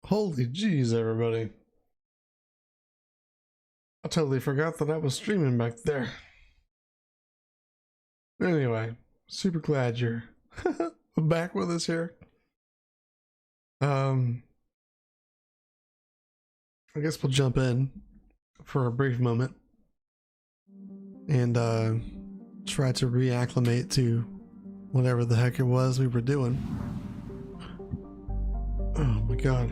Holy jeez, everybody. I totally forgot that I was streaming back there. Anyway, super glad you're back with us here. I guess we'll jump in for a brief moment and try to reacclimate to whatever the heck it was we were doing. Oh my god.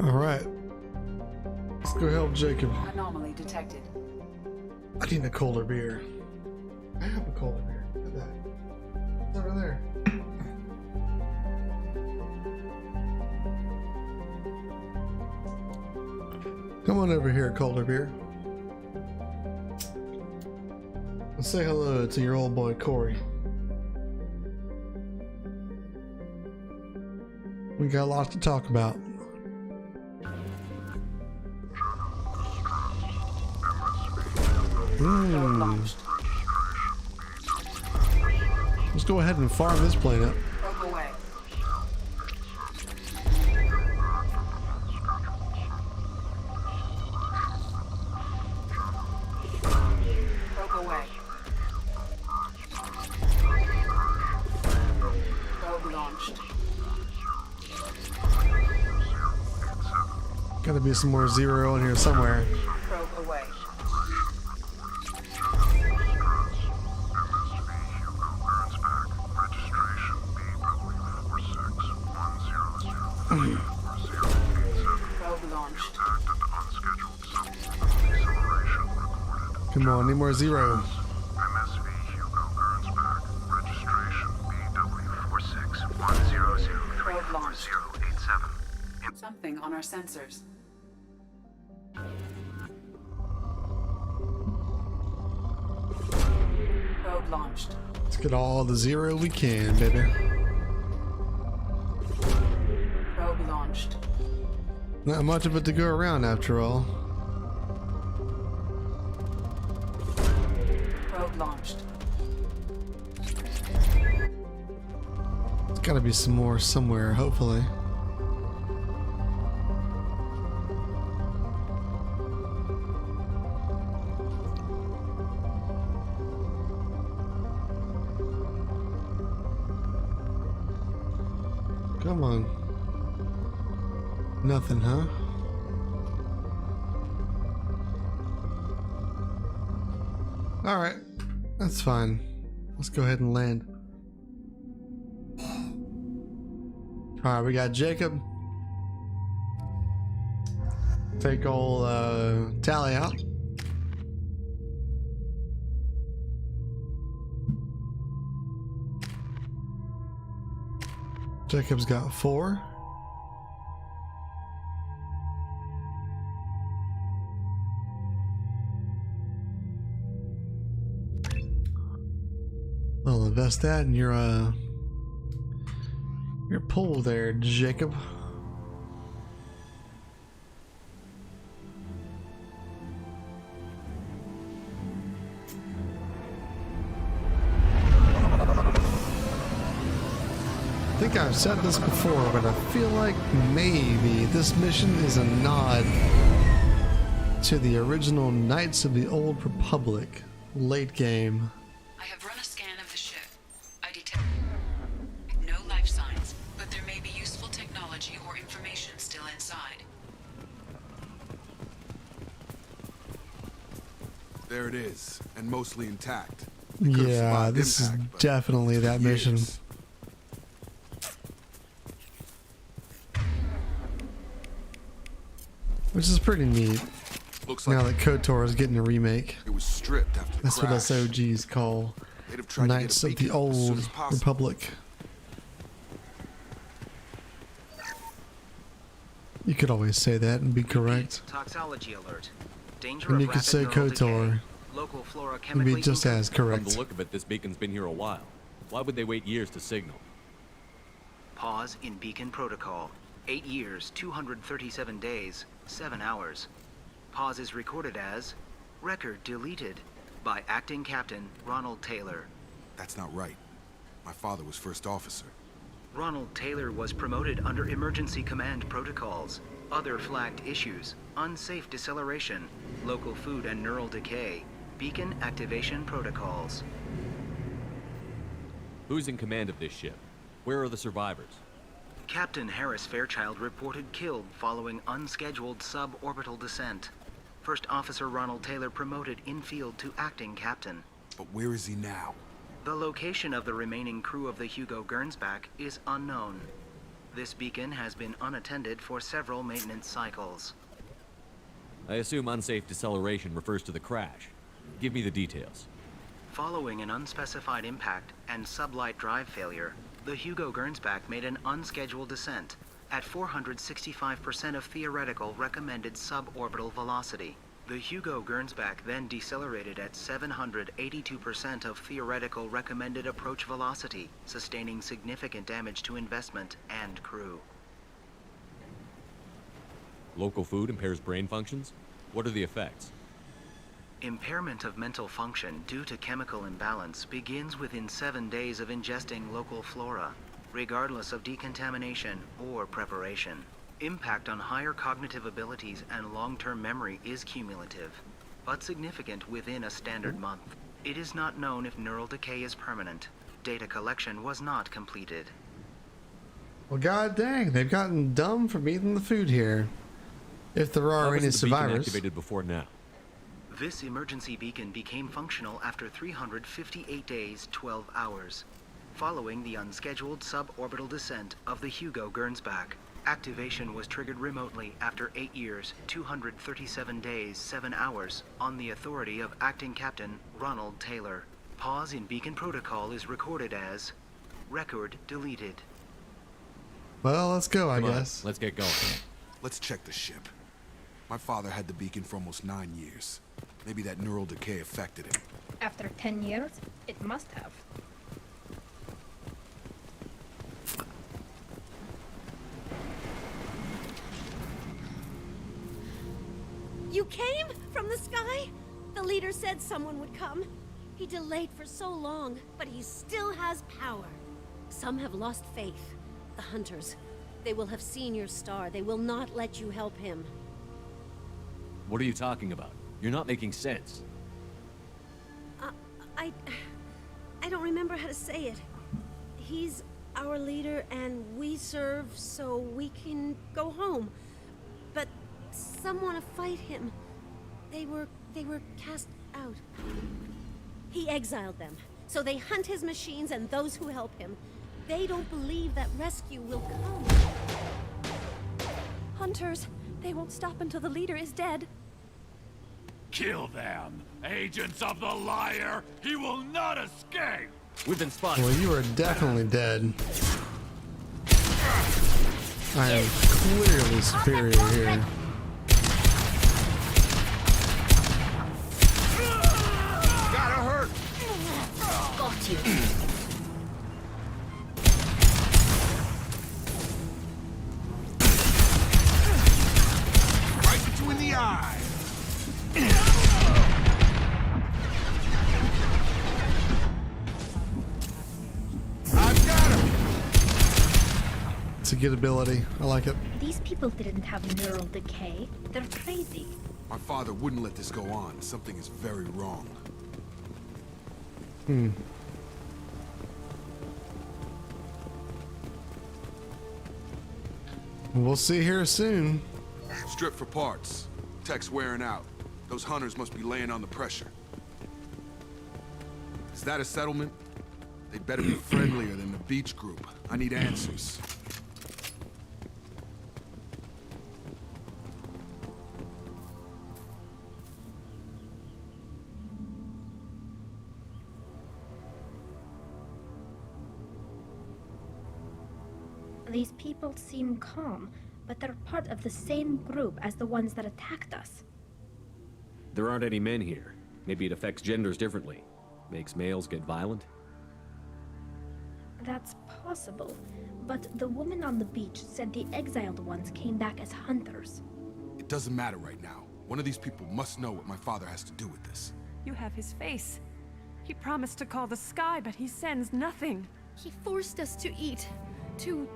All right, let's go help Jacob. Anomaly detected. I need a colder beer. I have a colder beer. Look at that. It's over there. Come on over here, colder beer. Let's say hello to your old boy Corey. We got a lot to talk about. Let's go ahead and farm this planet. Probe away. Probe away. Probe launched. Gotta be some more zero in here somewhere. Probe away. Probe launched. Come on, need more zero. Probe launched. Something on our sensors. Probe launched. Let's get all the zero we can, baby. Probe launched. Not much of it to go around after all. Probe launched. There's gotta be some more somewhere, hopefully. Come on. Nothing, huh? Alright, that's fine. Let's go ahead and land. Alright, we got Jacob. Take old Tally out. Jacob's got 4. I'll invest that in your pool there, Jacob. I think I've said this before, but I feel like maybe this mission is a nod to the original Knights of the Old Republic late game. I have run a scan of the ship. I detect no life signs, but there may be useful technology or information still inside. There it is, and mostly intact. Yeah, this is definitely that mission. Which is pretty neat. Looks Now like that KOTOR is getting a remake. it was stripped after the That's what crash. us OGs call They'd have tried to get Knights a of the beacon as soon Old as possible. Republic. You could always say that and be correct. Toxology alert. Danger And of you could rapid say neural KOTOR decay. Local flora and be chemically just as From the correct. look of it, this beacon's been here a while. Why would they wait years to signal? Pause in beacon protocol. 8 years, 237 days, 7 hours. Pause is recorded as Record deleted by Acting Captain Ronald Taylor. That's not right. My father was first officer. Ronald Taylor was promoted under emergency command protocols. Other flagged issues: unsafe deceleration, local food and neural decay, beacon activation protocols. Who's in command of this ship? Where are the survivors? Captain Harris Fairchild reported killed following unscheduled suborbital descent. First Officer Ronald Taylor promoted in-field to acting captain. But where is he now? The location of the remaining crew of the Hugo Gernsback is unknown. This beacon has been unattended for several maintenance cycles. I assume unsafe deceleration refers to the crash. Give me the details. Following an unspecified impact and sublight drive failure, the Hugo Gernsback made an unscheduled descent at 465% of theoretical recommended suborbital velocity. The Hugo Gernsback then decelerated at 782% of theoretical recommended approach velocity, sustaining significant damage to investment and crew. Local food impairs brain functions? What are the effects? Impairment of mental function due to chemical imbalance begins within 7 days of ingesting local flora, regardless of decontamination or preparation. Impact on higher cognitive abilities and long-term memory is cumulative, but significant within a standard month. It is not known if neural decay is permanent. Data collection was not completed. Well, god dang, they've gotten dumb from eating the food here. If there are any How was the beacon survivors. activated before now? This emergency beacon became functional after 358 days, 12 hours, following the unscheduled suborbital descent of the Hugo Gernsback. Activation was triggered remotely after 8 years, 237 days, 7 hours, on the authority of Acting Captain Ronald Taylor. Pause in beacon protocol is recorded as record deleted. Well, let's go, I Come on, guess. let's get going. Let's check the ship. My father had the beacon for almost 9 years. Maybe that neural decay affected him. After 10 years, it must have. You came from the sky? The leader said someone would come. He delayed for so long, but he still has power. Some have lost faith. The hunters. They will have seen your star. They will not let you help him. What are you talking about? You're not making sense. I don't remember how to say it. He's our leader and we serve so we can go home. But some want to fight him. They were cast out. He exiled them. So they hunt his machines and those who help him. They don't believe that rescue will come. Hunters, they won't stop until the leader is dead. Kill them! Agents of the liar! He will not escape! We've been spotted. Well, you are definitely dead. I am clearly superior here. Gotta hurt! Got you. Right between the eyes! I've got him! It's a good ability. I like it. These people didn't have neural decay. They're crazy. My father wouldn't let this go on. Something is very wrong. We'll see here soon. Strip for parts. Tech's wearing out. Those hunters must be laying on the pressure. Is that a settlement? They'd better be friendlier than the beach group. I need answers. These people seem calm, but they're part of the same group as the ones that attacked us. There aren't any men here. Maybe it affects genders differently. Makes males get violent? That's possible, but the woman on the beach said the exiled ones came back as hunters. It doesn't matter right now. One of these people must know what my father has to do with this. You have his face. He promised to call the sky, but he sends nothing. He forced us to eat, to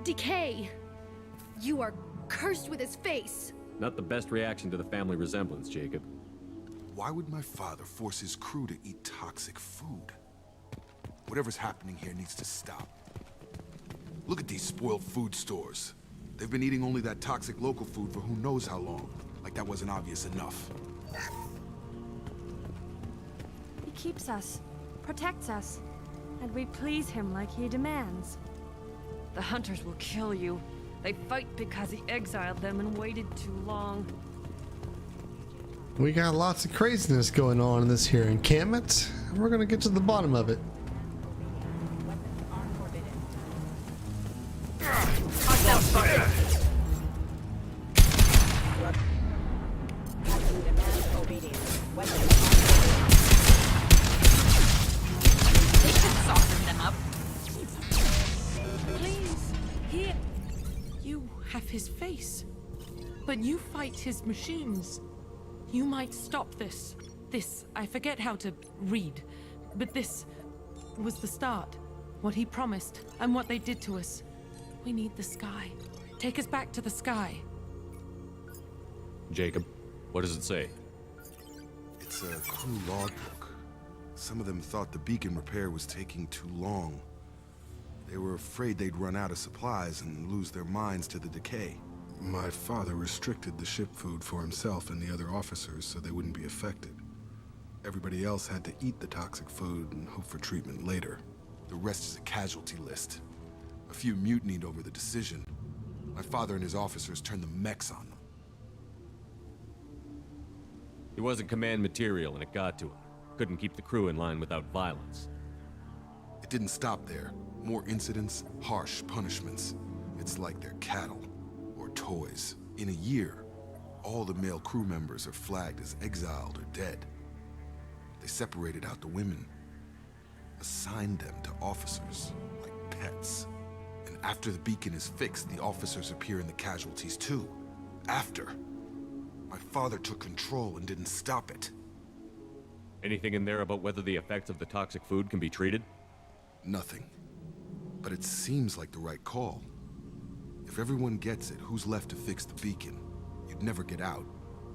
decay. You are cursed with his face. Not the best reaction to the family resemblance, Jacob. Why would my father force his crew to eat toxic food? Whatever's happening here needs to stop. Look at these spoiled food stores. They've been eating only that toxic local food for who knows how long. Like that wasn't obvious enough. He keeps us, protects us, and we please him like he demands. The hunters will kill you. They fight because he exiled them and waited too long. We got lots of craziness going on in this here encampment. We're gonna get to the bottom of it. His face. But you fight his machines. You might stop this. This, I forget how to read, but this was the start. What he promised, and what they did to us. We need the sky. Take us back to the sky. Jacob, what does it say? It's a crew logbook. Some of them thought the beacon repair was taking too long. They were afraid they'd run out of supplies and lose their minds to the decay. My father restricted the ship food for himself and the other officers so they wouldn't be affected. Everybody else had to eat the toxic food and hope for treatment later. The rest is a casualty list. A few mutinied over the decision. My father and his officers turned the mechs on them. He wasn't command material and it got to him. Couldn't keep the crew in line without violence. It didn't stop there. More incidents, harsh punishments. It's like they're cattle, or toys. In a year, all the male crew members are flagged as exiled or dead. They separated out the women, assigned them to officers, like pets. And after the beacon is fixed, the officers appear in the casualties too. After. My father took control and didn't stop it. Anything in there about whether the effects of the toxic food can be treated? Nothing. But it seems like the right call. If everyone gets it, who's left to fix the beacon? You'd never get out.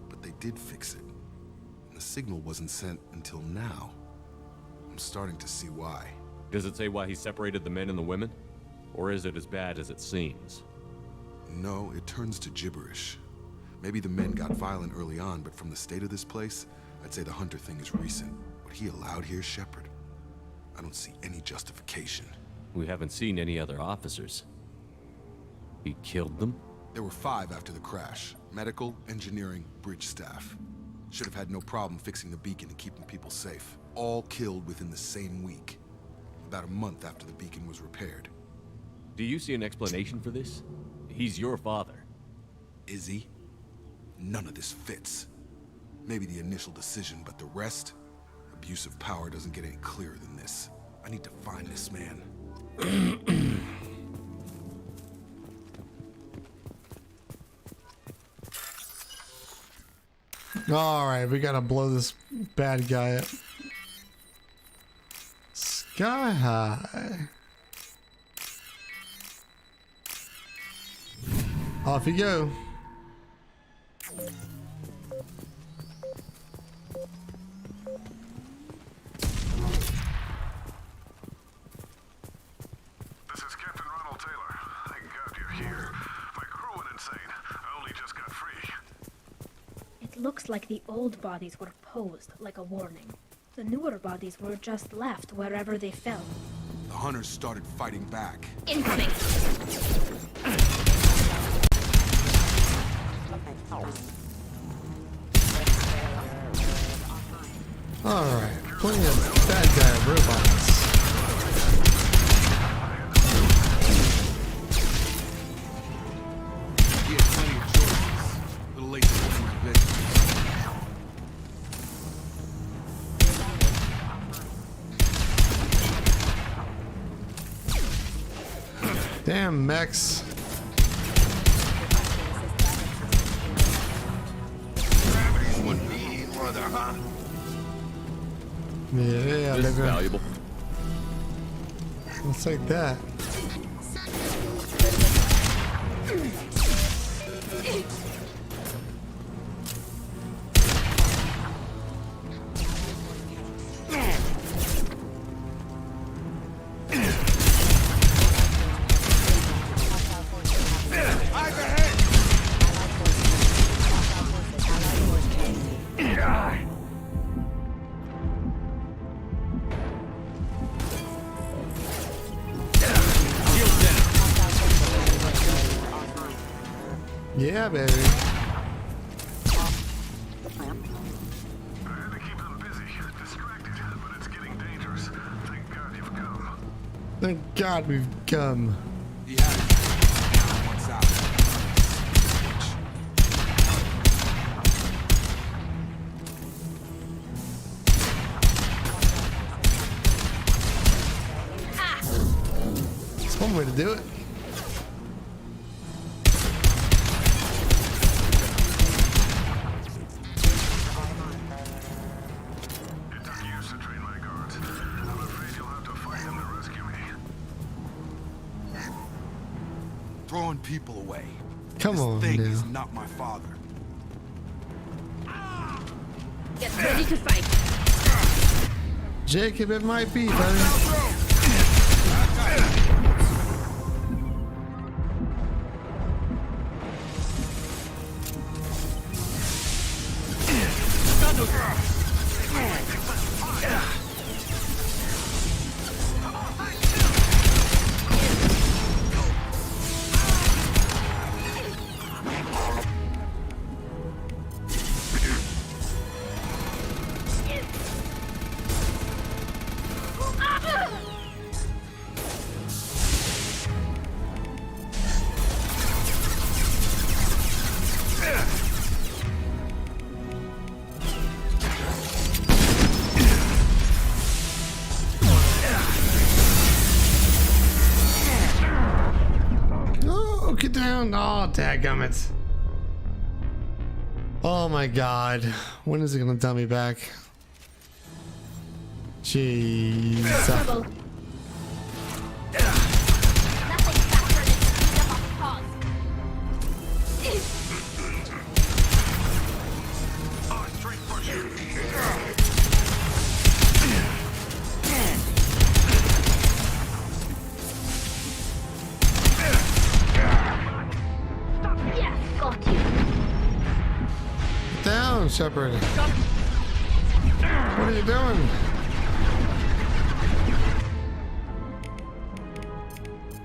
But they did fix it. And the signal wasn't sent until now. I'm starting to see why. Does it say why he separated the men and the women? Or is it as bad as it seems? No, it turns to gibberish. Maybe the men got violent early on, but from the state of this place, I'd say the hunter thing is recent. What he allowed here, Shepard, I don't see any justification. We haven't seen any other officers. He killed them? There were 5 after the crash. Medical, engineering, bridge staff. Should have had no problem fixing the beacon and keeping people safe. All killed within the same week. About a month after the beacon was repaired. Do you see an explanation for this? He's your father. Is he? None of this fits. Maybe the initial decision, but the rest? Abuse of power doesn't get any clearer than this. I need to find this man. Alright, we gotta blow this bad guy up. Sky high. Off you go. Looks like the old bodies were posed like a warning. The newer bodies were just left wherever they fell. The hunters started fighting back. Incoming! Alright, plenty of bad guy robots. He had plenty of choices. A little late to form his vision. Damn mechs. brother, huh? Yeah, This is they're gonna. valuable. Let's take that. Yeah, baby. Thank God we've come. Yeah. What's up? It's one way to do it. Throwing people away. Come This on, thing now. is not my father. Get ready to fight. Jacob, it might be, buddy. Oh, get down. Oh, dadgummit. Oh my God. When is it gonna tell me back? Jeez. Trouble. Nothing faster than to beat up a cause. Yes, got you. Down, Shepard. What are you doing?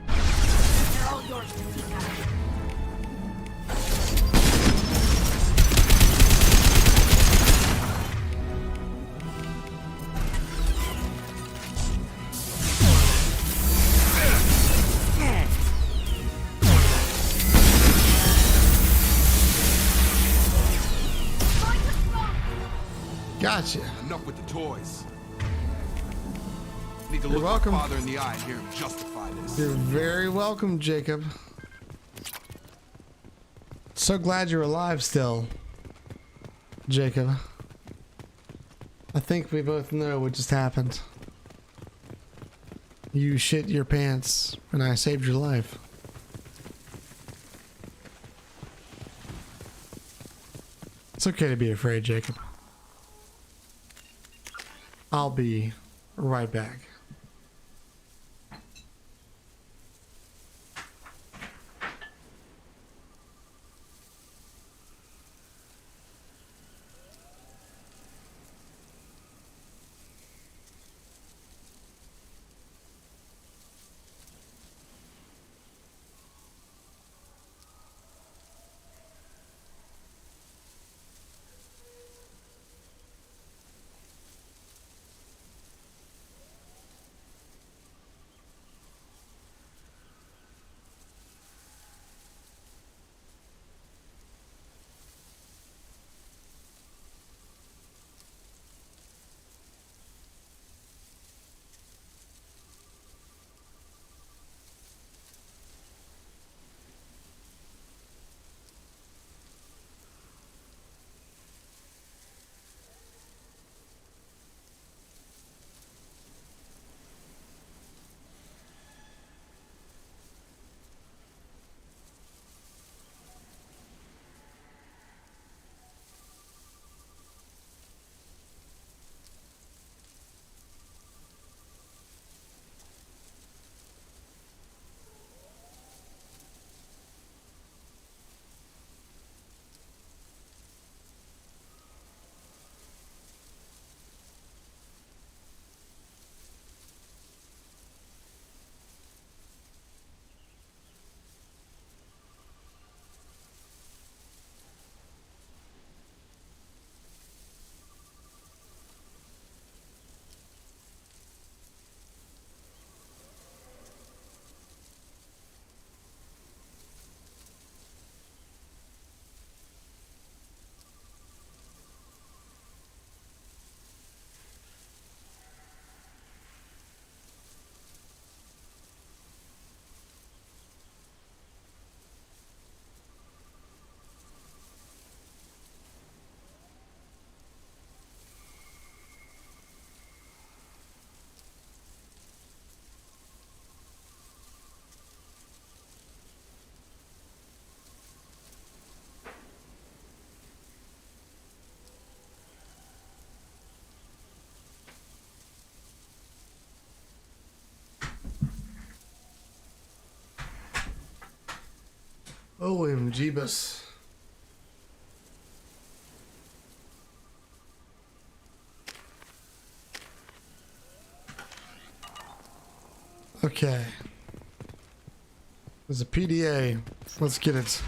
They're all yours to seek out. Gotcha. Enough with the toys. Need to You're look welcome. my father in the eye and hear him justify this. You're very welcome, Jacob. So glad you're alive still, Jacob. I think we both know what just happened. You shit your pants, and I saved your life. It's okay to be afraid, Jacob. I'll be right back. OMG-bus. Okay. There's a PDA. Let's get it.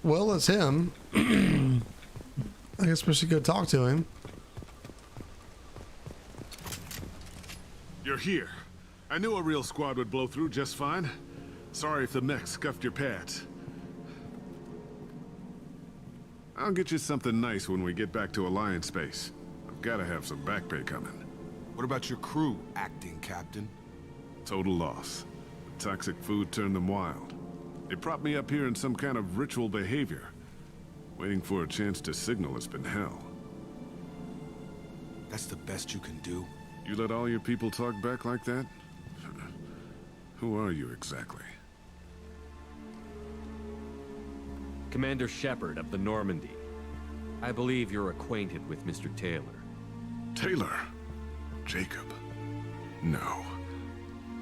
Well, it's him. I guess we should go talk to him. You're here. I knew a real squad would blow through just fine. Sorry if the mech scuffed your pads. I'll get you something nice when we get back to Alliance space. I've gotta have some back pay coming. What about your crew, acting captain? Total loss. The toxic food turned them wild. They propped me up here in some kind of ritual behavior. Waiting for a chance to signal has been hell. That's the best you can do? You let all your people talk back like that? Who are you exactly? Commander Shepard of the Normandy. I believe you're acquainted with Mr. Taylor. Taylor? Jacob? No.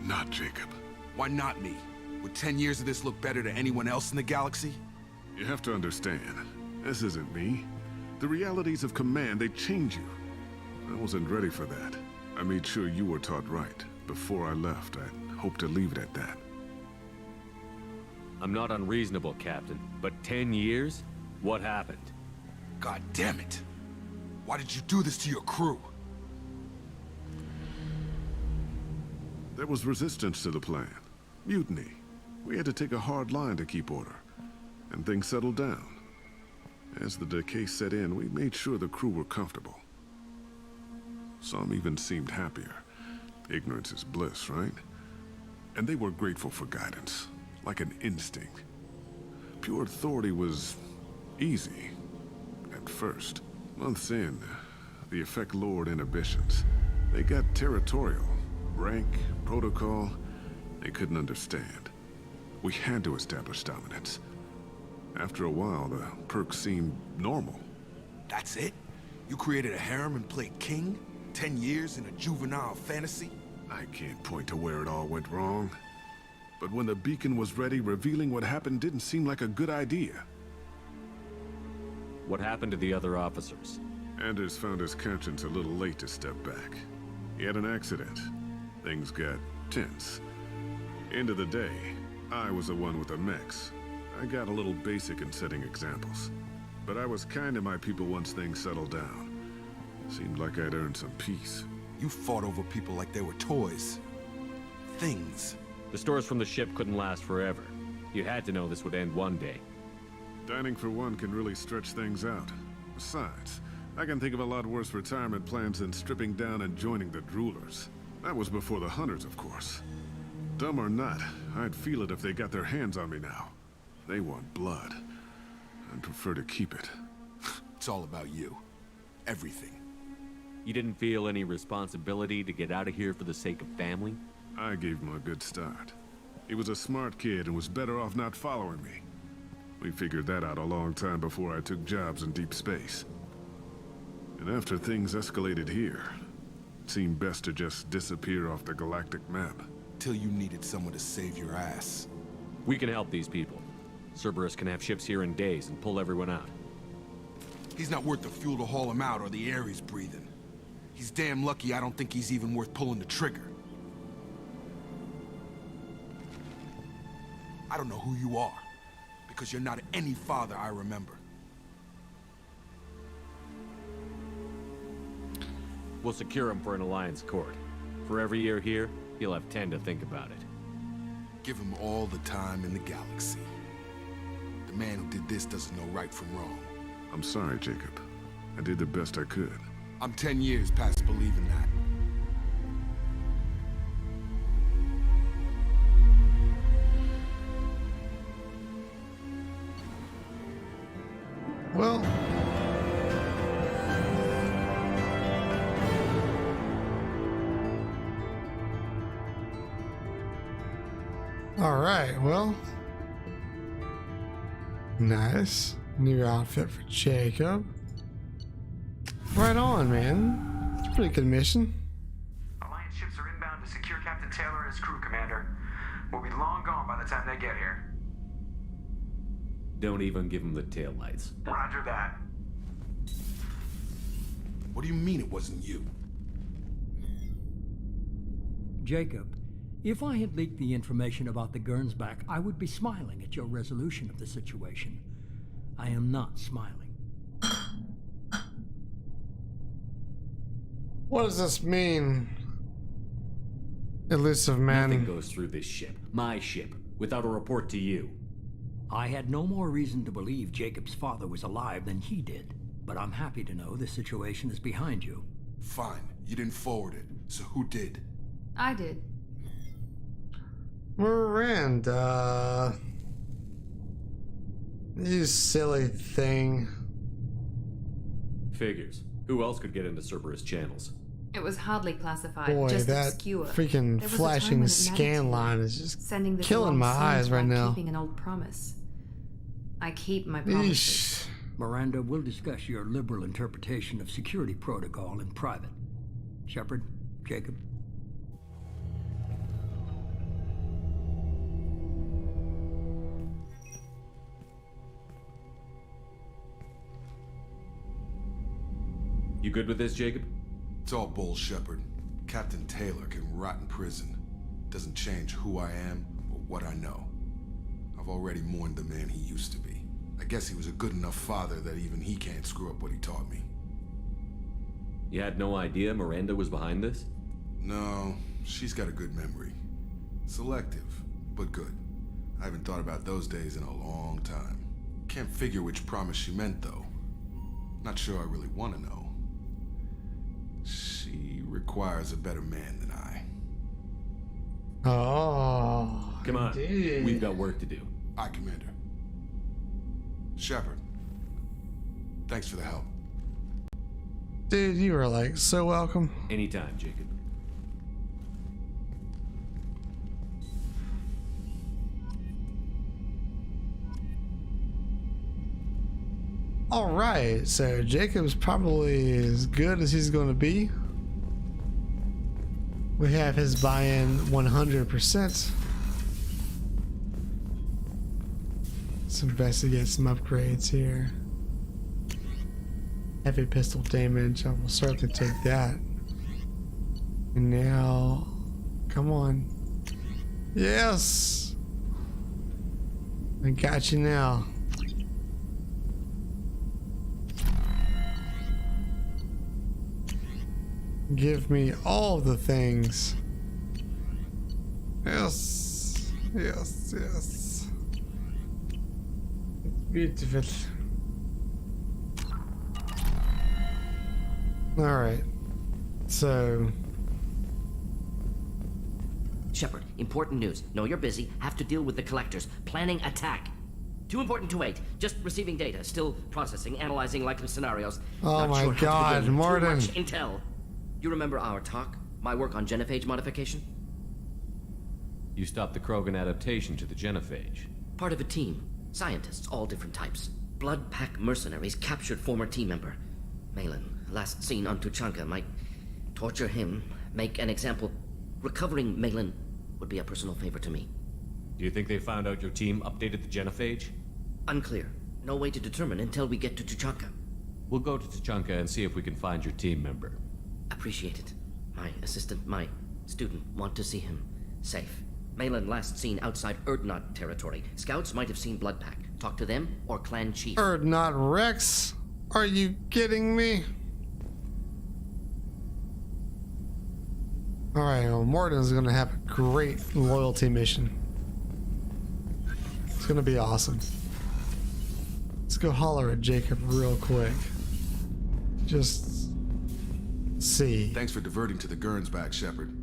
Not Jacob. Why not me? Would 10 years of this look better to anyone else in the galaxy? You have to understand, this isn't me. The realities of command, they change you. I wasn't ready for that. I made sure you were taught right. Before I left, I hoped to leave it at that. I'm not unreasonable, Captain, but 10 years? What happened? God damn it! Why did you do this to your crew? There was resistance to the plan. Mutiny. We had to take a hard line to keep order. And things settled down. As the decay set in, we made sure the crew were comfortable. Some even seemed happier. Ignorance is bliss, right? And they were grateful for guidance, like an instinct. Pure authority was easy, at first. Months in, the effect lowered inhibitions. They got territorial. Rank, protocol, they couldn't understand. We had to establish dominance. After a while, the perks seemed normal. That's it? You created a harem and played king? 10 years in a juvenile fantasy? I can't point to where it all went wrong. But when the beacon was ready, revealing what happened didn't seem like a good idea. What happened to the other officers? Anders found his conscience a little late to step back. He had an accident. Things got tense. End of the day, I was the one with the mechs. I got a little basic in setting examples. But I was kind to my people once things settled down. Seemed like I'd earned some peace. You fought over people like they were toys. Things. The stores from the ship couldn't last forever. You had to know this would end one day. Dining for one can really stretch things out. Besides, I can think of a lot worse retirement plans than stripping down and joining the droolers. That was before the hunters, of course. Dumb or not, I'd feel it if they got their hands on me now. They want blood. I'd prefer to keep it. It's all about you. Everything. You didn't feel any responsibility to get out of here for the sake of family? I gave him a good start. He was a smart kid and was better off not following me. We figured that out a long time before I took jobs in deep space. And after things escalated here, it seemed best to just disappear off the galactic map. Till you needed someone to save your ass. We can help these people. Cerberus can have ships here in days and pull everyone out. He's not worth the fuel to haul him out or the air he's breathing. He's damn lucky I don't think he's even worth pulling the trigger. I don't know who you are, because you're not any father I remember. We'll secure him for an Alliance court. For every year here, he'll have 10 to think about it. Give him all the time in the galaxy. The man who did this doesn't know right from wrong. I'm sorry, Jacob. I did the best I could. I'm 10 years past believing that. Well, Alright, well. Nice. New outfit for Jacob. Right on, man. It's a pretty good mission. Alliance ships are inbound to secure Captain Taylor and his crew, Commander. We'll be long gone by the time they get here. Don't even give him the taillights. Roger that. What do you mean it wasn't you? Jacob, if I had leaked the information about the Gernsback, I would be smiling at your resolution of the situation. I am not smiling. What does this mean? Elusive man. Nothing goes through this ship, my ship, without a report to you. I had no more reason to believe Jacob's father was alive than he did, but I'm happy to know the situation is behind you. Fine, you didn't forward it, so who did? I did. Miranda. You silly thing. Figures. Who else could get into Cerberus channels? It was hardly classified, Boy, just that obscure. freaking There was a time flashing when it mattered to scan me. line is just Sending the killing wrong my scenes eyes right while now. keeping an old promise. I keep my promises. Eesh. Miranda, we'll discuss your liberal interpretation of security protocol in private. Shepard, Jacob. You good with this, Jacob? It's all bull, Shepard. Captain Taylor can rot in prison. Doesn't change who I am or what I know. I've already mourned the man he used to be. I guess he was a good enough father that even he can't screw up what he taught me. You had no idea Miranda was behind this? No, she's got a good memory. Selective, but good. I haven't thought about those days in a long time. Can't figure which promise she meant, though. Not sure I really want to know. She requires a better man than I. Oh, Come on, indeed. we've got work to do. Aye, Commander. Shepard, thanks for the help. Dude, you are like so welcome. Anytime, Jacob. All right, so Jacob's probably as good as he's going to be. We have his buy-in 100%. Let's investigate some upgrades here. Heavy pistol damage, I will certainly take that. And now, come on. Yes! I got you now. Give me all the things. Yes, yes, yes. Beautiful. All right. So, Shepard, important news. Know you're busy. Have to deal with the collectors. Planning attack. Too important to wait. Just receiving data. Still processing, analyzing likely scenarios. oh Not my sure how to God, begin. Martin. Too much intel. You remember our talk? My work on genophage modification? You stopped the Krogan adaptation to the genophage. Part of a team. Scientists, all different types. Blood pack mercenaries captured former team member. Malin, last seen on Tuchanka, might torture him, make an example. Recovering Malin would be a personal favor to me. Do you think they found out your team updated the genophage? Unclear. No way to determine until we get to Tuchanka. We'll go to Tuchanka and see if we can find your team member. Appreciate it. My assistant, my student, want to see him safe. Malin last seen outside Erdnot territory. Scouts might have seen Bloodpack. Talk to them or clan chief. Erdnot Rex? Are you kidding me? Alright, well, Morden's gonna have a great loyalty mission. It's gonna be awesome. Let's go holler at Jacob real quick. Just see. Thanks for diverting to the Gernsback, Shepard.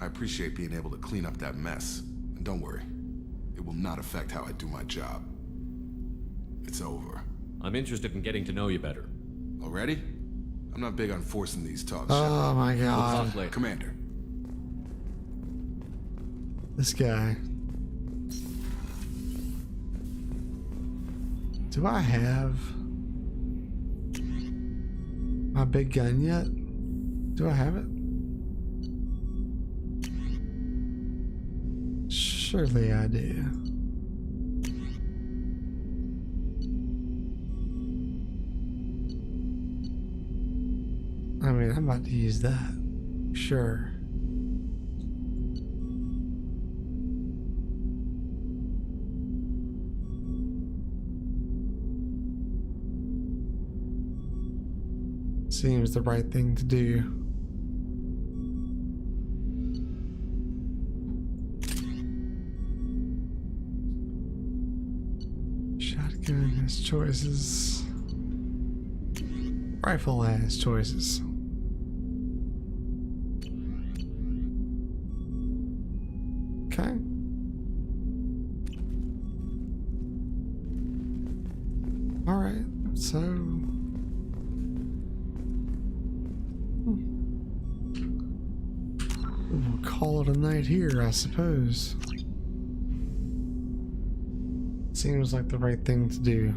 I appreciate being able to clean up that mess. And don't worry, it will not affect how I do my job. It's over. I'm interested in getting to know you better. Already? I'm not big on forcing these talks, Oh Shepard. my We'll God. talk later. Commander. This guy. Do I have my big gun yet? Do I have it? Surely I do. I mean, I'm about to use that. Sure. Seems the right thing to do. Shotgun has choices. Rifle has choices. Okay. All right. So we'll call it a night here, I suppose. Seems like the right thing to do.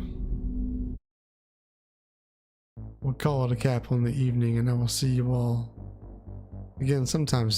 We'll call it a cap on the evening, and I will see you all again sometime soon.